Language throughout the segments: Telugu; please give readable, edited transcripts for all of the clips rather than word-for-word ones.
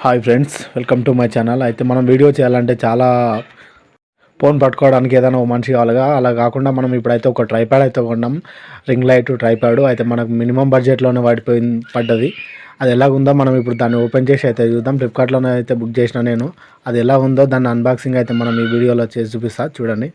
Hi friends, welcome to my channel. అయితే మనం వీడియో చేయాలంటే చాలా ఫోన్ పట్టుకోవడానికి ఏదైనా ఒక మనిషి కావాలిగా. అలా కాకుండా మనం ఇప్పుడైతే ఒక ట్రైప్యాడ్ అయితే కొన్నాం. రింగ్ లైట్ ట్రైప్యాడ్ అయితే మనకు మినిమం బడ్జెట్లోనే పడ్డది. అది ఎలాగుందో మనం ఇప్పుడు దాన్ని ఓపెన్ చేసి అయితే చూద్దాం. ఫ్లిప్కార్ట్లోనే అయితే బుక్ చేసిన నేను. అది ఎలా ఉందో దాన్ని అన్బాక్సింగ్ అయితే మనం ఈ వీడియోలో చేసి చూపిస్తా, చూడండి.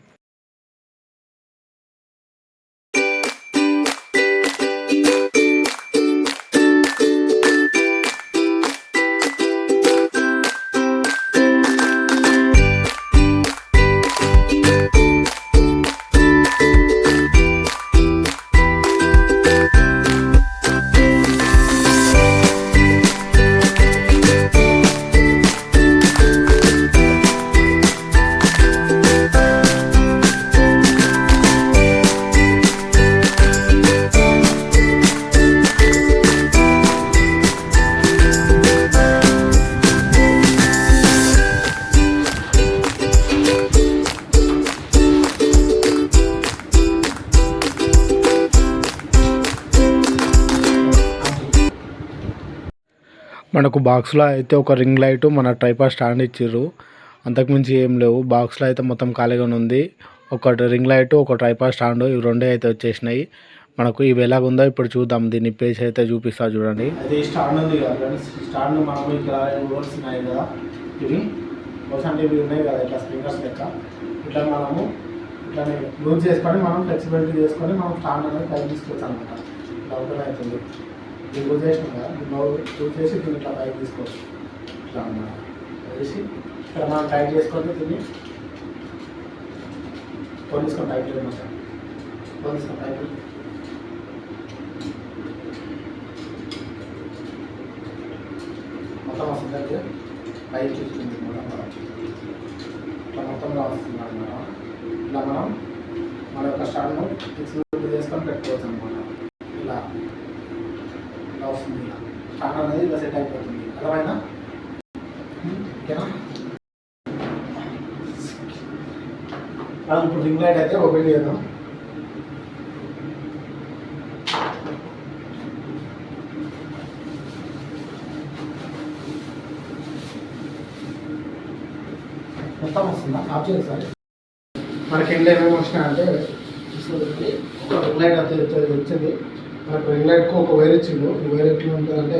మనకు బాక్స్లో అయితే ఒక రింగ్ లైట్, మన ట్రైపాడ్ స్టాండ్ ఇచ్చిర్రు. అంతకుమించి ఏం లేవు. బాక్స్లో అయితే మొత్తం ఖాళీగానే ఉంది. ఒక రింగ్ లైట్, ఒక ట్రైపాడ్ స్టాండ్, ఇవి రెండే అయితే వచ్చేసినాయి. మనకు ఇవి ఎలాగుందో ఇప్పుడు చూద్దాం. దీన్ని పేజ్ అయితే చూపిస్తా, చూడండి. అయితే ఈ స్టాండ్ ఉంది కదా ఫ్రెండ్స్, స్టాండ్ మనం ఇక్కడ రోల్స్ ఉన్నాయి కదా, ఇవి రోల్స్ అంటే ఇవి ఉన్నాయి కదా, ఇట్లా స్ప్రింగర్స్ లెక్క. ఇట్లా మనము ఇట్లా లూజ్ చేసుకొని మనం ఫ్లెక్సిబిలిటీ చేసుకొని మనం స్టాండ్ అనేది పైకి తీసుకోవచ్చు అనమాట. ఇట్లా ఓపెన్ అవుతుంది. ఇది లూజ్ చేసినాం కదా, లూజ్ చేసి దీన్ని ఇట్లా పైకి తీసుకోవచ్చు. ఇట్లా అన్నమాట వేసి ఇక్కడ మనం టైట్ చేసుకొని దీన్ని ఫోన్ తీసుకొని టైట్ చేయమాట. ఫోన్ తీసుకొని టైట్ మొత్తం వస్తుంది అయితే పైకి చూస్తుంది ఇట్లా మొత్తంలో వస్తుంది అన్నమాట. ఇలా మనం మన యొక్క స్టాండ్ను ఫిక్స్డ్ చేసుకొని పెట్టుకోవచ్చు అనమాట. ఇలా ఇలా వస్తుంది. స్టాండ్ అనేది ఇలా సెట్ అయిపోతుంది. అర్థమైనా? ఓకేనా? మనం ఇప్పుడు రింగ్ లైట్ అయితే ఓపెన్ చేద్దాం. మొత్తం వస్తుందా? ఆఫ్ చేయాలి సార్. మనకి ఇంట్లో ఏమేమి వచ్చినాయంటే ఒక రింగ్ లైట్ అయితే వచ్చింది. మనకు రింగ్ లైట్కు ఒక వైర్ ఇచ్చిండు. ఈ వైర్ ఎట్లా ఉంటుందంటే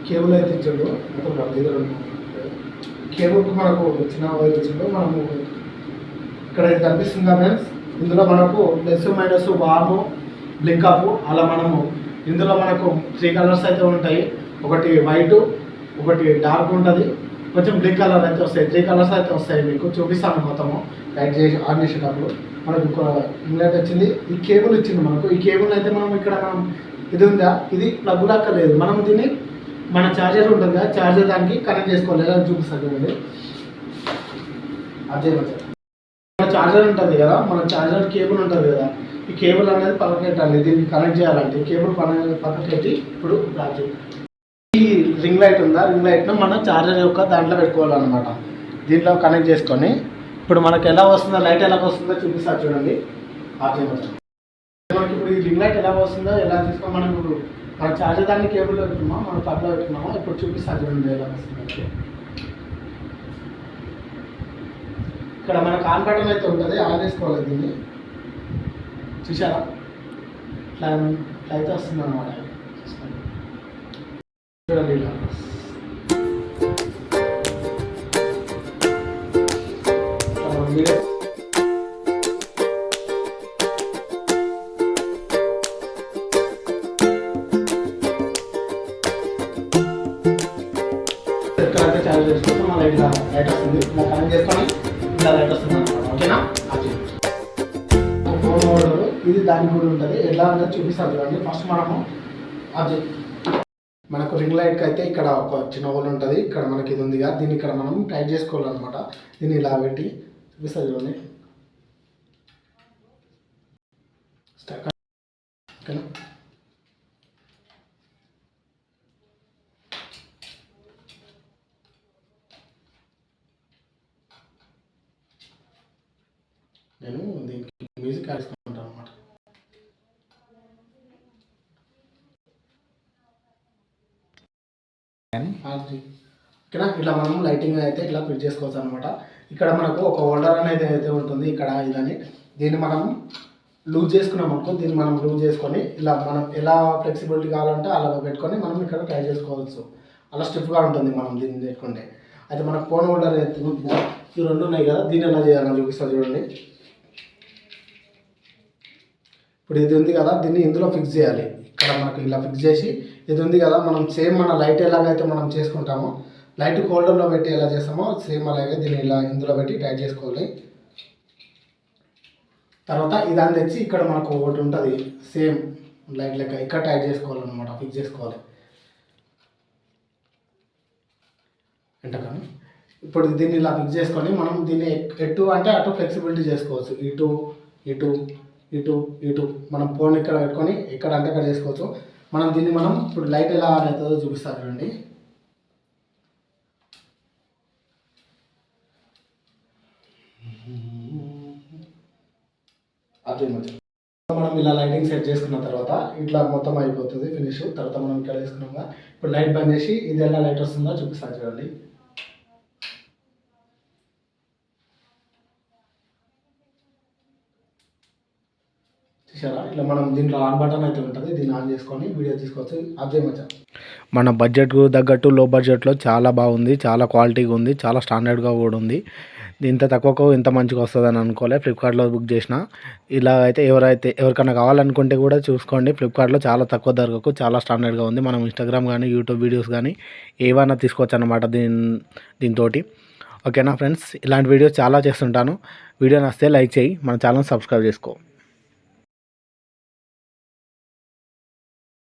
కేబుల్ అయితే ఇచ్చాడు. మొత్తం దగ్గర కేబుల్కి మనకు చిన్న వైర్ ఇచ్చిండు. మనము ఇక్కడ కనిపిస్తుందా ఫ్రెండ్స్, ఇందులో మనకు ప్లస్ మైనస్ వాము బ్లింక్ ఆఫ్ అలా మనము ఇందులో మనకు 3 కలర్స్ అయితే ఉంటాయి. ఒకటి వైట్, ఒకటి డార్క్ ఉంటుంది, కొంచెం బ్లింక్ కలర్ అయితే వస్తాయి. 3 కలర్స్ అయితే వస్తాయి. మీకు చూపిస్తాను మొత్తము లైట్ చేసి ఆన్ చేసేటప్పుడు. మనకు ఒక ఇంగ్లైట్ వచ్చింది. ఈ కేబుల్ ఇచ్చింది మనకు. ఈ కేబుల్ అయితే మనం ఇక్కడ మనం ఇది ఉందా, ఇది ప్లగ్ లాక్క లేదు. మనం దీన్ని మన ఛార్జర్ ఉంటుంది కదా, ఛార్జర్ దానికి కనెక్ట్ చేసుకోవాలి. ఎలా చూపిస్తాను చూడండి. అదే మన ఛార్జర్ ఉంటుంది కదా, మన ఛార్జర్ కేబుల్ ఉంటుంది కదా, ఈ కేబుల్ అనేది పక్కన పెట్టాలి. దీనికి కనెక్ట్ చేయాలంటే ఈ కేబుల్ పక్కన పెట్టి ఇప్పుడు ఈ రింగ్ లైట్ ఉందా, రింగ్ లైట్ను మనం ఛార్జర్ యొక్క దాంట్లో పెట్టుకోవాలన్నమాట. దీంట్లో కనెక్ట్ చేసుకొని ఇప్పుడు మనకు ఎలా వస్తుందో, లైట్ ఎలా వస్తుందో చూపిస్తారు చూడండి. మనకి ఇప్పుడు ఈ రింగ్ లైట్ ఎలా వస్తుందో ఎలా తీసుకో, మనం ఇప్పుడు మన ఛార్జర్ దాన్ని కేబుల్లో పెట్టుకున్నాం, మనం ప్లగ్లో పెట్టుకున్నాము. ఇప్పుడు చూపిస్తారు చూడండి ఎలా వస్తుంది. ఇక్కడ మనకు ఆన్ బటన్ అయితే ఉంటుంది, ఆన్ చేసుకోవాలి దీన్ని. చూసారా, ఇట్లా అయితే వస్తుంది అన్నమాట. చూడండి ఇలా ఎక్కడైతే ఛార్జ్ చేసుకుంటే మన లైట్ వస్తుంది. ఇలా కనెక్ట్ చేసుకొని ఇలా లైట్ వస్తుంది అనమాట. ఓకేనా? ఫోన్ మోడల్ ఇది దానికి కూడా ఉంటుంది. ఎట్లా అనేది చూపిస్తాను చూడండి. ఫస్ట్ మనము అది మనకు రింగ్ లైట్కి అయితే ఇక్కడ ఒక చిన్న హోల్ ఉంటుంది. ఇక్కడ మనకి ఇది ఉందిగా, దీన్ని ఇక్కడ మనం టైట్ చేసుకోవాలన్నమాట. దీన్ని ఇలా పెట్టి చూపిస్తా చూడండి. ఓకేనా? నేను దీనికి మ్యూజిక్ ఆడుకుంటాను అన్నమాట. కానీ ఓకేనా. ఇట్లా మనం లైటింగ్ అయితే ఇట్లా ఫిట్ చేసుకోవచ్చు అనమాట. ఇక్కడ మనకు ఒక హోల్డర్ అనేది అయితే ఉంటుంది ఇక్కడ ఇదని. దీన్ని మనం లూజ్ చేసుకున్నాం అనుకో, దీన్ని మనం లూజ్ చేసుకొని ఇలా మనం ఎలా ఫ్లెక్సిబిలిటీ కావాలంటే అలా పెట్టుకొని మనం ఇక్కడ ట్రై చేసుకోవచ్చు. అలా స్టిఫ్గా ఉంటుంది మనం దీన్ని పెట్టుకుంటే. అయితే మనకు ఫోన్ హోల్డర్ అయితే ఈ రెండు ఉన్నాయి కదా, దీన్ని ఎలా చేయాలని చూపిస్తాను చూడండి. ఇప్పుడు ఇది ఉంది కదా, దీన్ని ఇందులో ఫిక్స్ చేయాలి. ఇక్కడ మనకు ఇలా ఫిక్స్ చేసి ఇది ఉంది కదా, మనం సేమ్ మన లైట్ ఎలాగైతే మనం చేసుకుంటామో లైట్ హోల్డర్లో పెట్టి ఎలా చేస్తామో సేమ్ అలాగే దీన్ని ఇలా ఇందులో పెట్టి టైట్ చేసుకోవాలి. తర్వాత ఇదాన్ని తెచ్చి ఇక్కడ మనకు ఒకటి ఉంటుంది సేమ్ లైట్ లెక్క, ఇక్కడ టైట్ చేసుకోవాలన్నమాట, ఫిక్స్ చేసుకోవాలి ఎంటకని. ఇప్పుడు దీన్ని ఇలా ఫిక్స్ చేసుకొని మనం దీన్ని ఎటు అంటే అటు ఫ్లెక్సిబిలిటీ చేసుకోవచ్చు. ఇటు ఇటు ఇటు ఇటు మనం ఫోన్ ఇక్కడ పెట్టుకొని ఎక్కడ అంటే అక్కడ చేసుకోవచ్చు. మనం దీన్ని మనం ఇప్పుడు లైట్ ఎలా ఆన్ అవుతుందో చూపిస్తారు చూడండి. అదే మనం ఇలా లైటింగ్ సెట్ చేసుకున్న తర్వాత ఇట్లా మొత్తం అయిపోతుంది ఫినిష్. తర్వాత మనం ఇక్కడ వేసుకున్నాం. ఇప్పుడు లైట్ బంద్ చేసి ఇది ఎలా లైట్ వస్తుందో చూపిస్తాను చూడండి. చూసారా, ఇలా మనం దీంట్లో ఆన్ బటన్ అయితే ఉంటుంది, దీన్ని ఆన్ చేసుకొని వీడియో తీసుకోవచ్చు. ఆఫ్ చేయమచ్చా. మన బడ్జెట్కు తగ్గట్టు లో బడ్జెట్లో చాలా బాగుంది, చాలా క్వాలిటీగా ఉంది, చాలా స్టాండర్డ్గా కూడా ఉంది. ఇంత తక్కువకు ఇంత మంచిగా వస్తుందని అనుకోలే. ఫ్లిప్కార్ట్లో బుక్ చేసిన. ఇలా అయితే ఎవరికైనా కావాలనుకుంటే కూడా చూసుకోండి. ఫ్లిప్కార్ట్లో చాలా తక్కువ ధరకు చాలా స్టాండర్డ్గా ఉంది. మనం ఇన్స్టాగ్రామ్ కానీ యూట్యూబ్ వీడియోస్ కానీ ఏవైనా తీసుకోవచ్చు అన్నమాట దీంతో. ఓకేనా ఫ్రెండ్స్, ఇలాంటి వీడియోస్ చాలా చేస్తుంటాను. వీడియో నచ్చితే లైక్ చేయి, మన ఛానల్ సబ్స్క్రైబ్ చేసుకో.